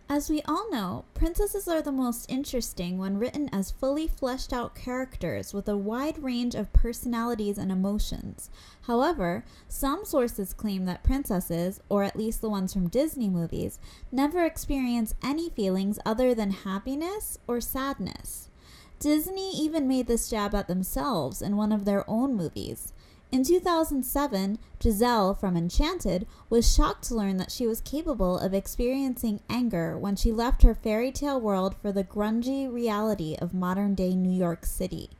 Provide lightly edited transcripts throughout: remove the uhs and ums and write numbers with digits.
As we all know, princesses are the most interesting when written as fully fleshed out characters with a wide range of personalities and emotions. However, some sources claim that princesses, or at least the ones from Disney movies, never experience any feelings other than happiness or sadness. Disney even made this jab at themselves in one of their own movies. In 2007, Giselle from Enchanted was shocked to learn that she was capable of experiencing anger when she left her fairy tale world for the grungy reality of modern-day New York City.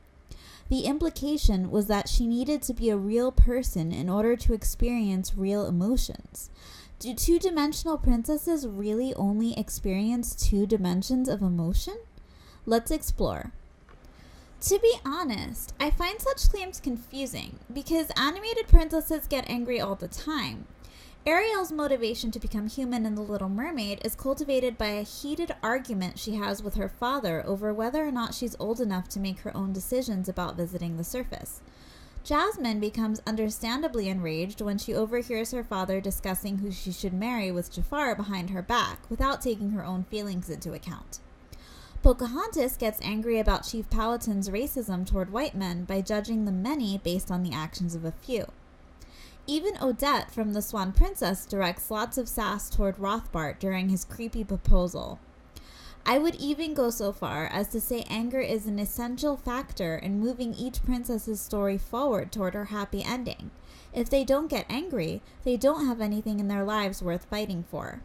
The implication was that she needed to be a real person in order to experience real emotions. Do two-dimensional princesses really only experience 2 dimensions of emotion? Let's explore. To be honest, I find such claims confusing because animated princesses get angry all the time. Ariel's motivation to become human in The Little Mermaid is cultivated by a heated argument she has with her father over whether or not she's old enough to make her own decisions about visiting the surface. Jasmine becomes understandably enraged when she overhears her father discussing who she should marry with Jafar behind her back without taking her own feelings into account. Pocahontas gets angry about Chief Powhatan's racism toward white men by judging the many based on the actions of a few. Even Odette from The Swan Princess directs lots of sass toward Rothbart during his creepy proposal. I would even go so far as to say anger is an essential factor in moving each princess's story forward toward her happy ending. If they don't get angry, they don't have anything in their lives worth fighting for.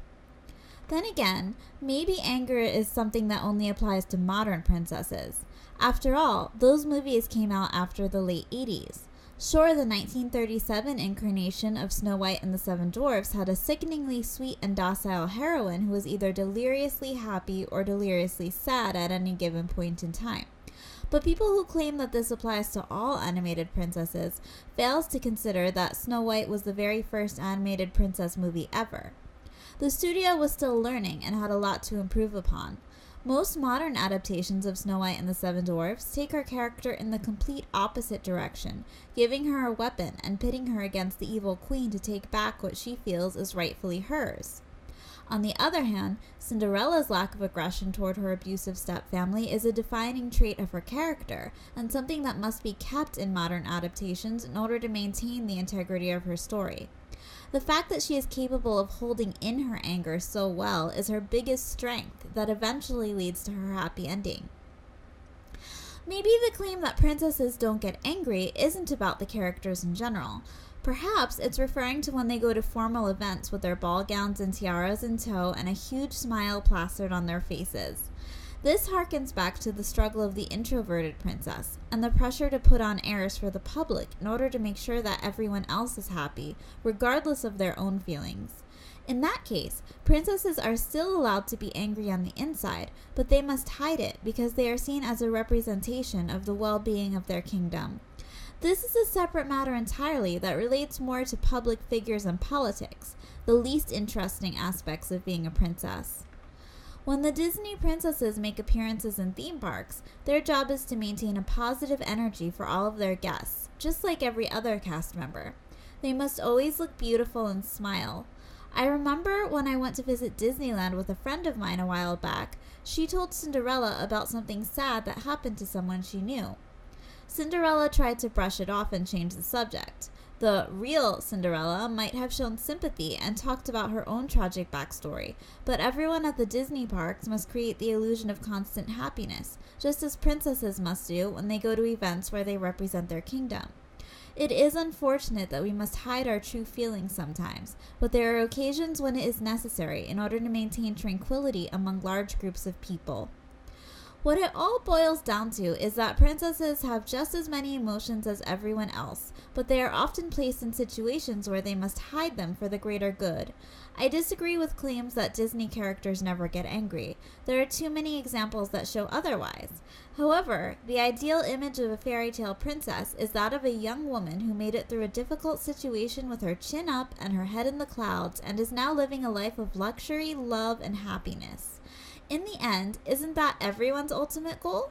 Then again, maybe anger is something that only applies to modern princesses. After all, those movies came out after the late 80s. Sure, the 1937 incarnation of Snow White and the Seven Dwarfs had a sickeningly sweet and docile heroine who was either deliriously happy or deliriously sad at any given point in time. But people who claim that this applies to all animated princesses fails to consider that Snow White was the very first animated princess movie ever. The studio was still learning and had a lot to improve upon. Most modern adaptations of Snow White and the Seven Dwarfs take her character in the complete opposite direction, giving her a weapon and pitting her against the evil queen to take back what she feels is rightfully hers. On the other hand, Cinderella's lack of aggression toward her abusive stepfamily is a defining trait of her character, and something that must be kept in modern adaptations in order to maintain the integrity of her story. The fact that she is capable of holding in her anger so well is her biggest strength that eventually leads to her happy ending. Maybe the claim that princesses don't get angry isn't about the characters in general. Perhaps it's referring to when they go to formal events with their ball gowns and tiaras in tow and a huge smile plastered on their faces. This harkens back to the struggle of the introverted princess and the pressure to put on airs for the public in order to make sure that everyone else is happy, regardless of their own feelings. In that case, princesses are still allowed to be angry on the inside, but they must hide it because they are seen as a representation of the well-being of their kingdom. This is a separate matter entirely that relates more to public figures and politics, the least interesting aspects of being a princess. When the Disney princesses make appearances in theme parks, their job is to maintain a positive energy for all of their guests, just like every other cast member. They must always look beautiful and smile. I remember when I went to visit Disneyland with a friend of mine a while back, she told Cinderella about something sad that happened to someone she knew. Cinderella tried to brush it off and change the subject. The real Cinderella might have shown sympathy and talked about her own tragic backstory, but everyone at the Disney parks must create the illusion of constant happiness, just as princesses must do when they go to events where they represent their kingdom. It is unfortunate that we must hide our true feelings sometimes, but there are occasions when it is necessary in order to maintain tranquility among large groups of people. What it all boils down to is that princesses have just as many emotions as everyone else, but they are often placed in situations where they must hide them for the greater good. I disagree with claims that Disney characters never get angry. There are too many examples that show otherwise. However, the ideal image of a fairy tale princess is that of a young woman who made it through a difficult situation with her chin up and her head in the clouds and is now living a life of luxury, love, and happiness. In the end, isn't that everyone's ultimate goal?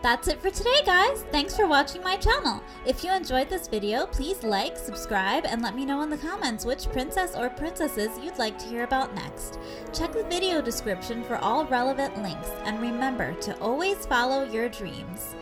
That's it for today, guys. Thanks for watching my channel. If you enjoyed this video, please like, subscribe, and let me know in the comments which princess or princesses you'd like to hear about next. Check the video description for all relevant links, and remember to always follow your dreams.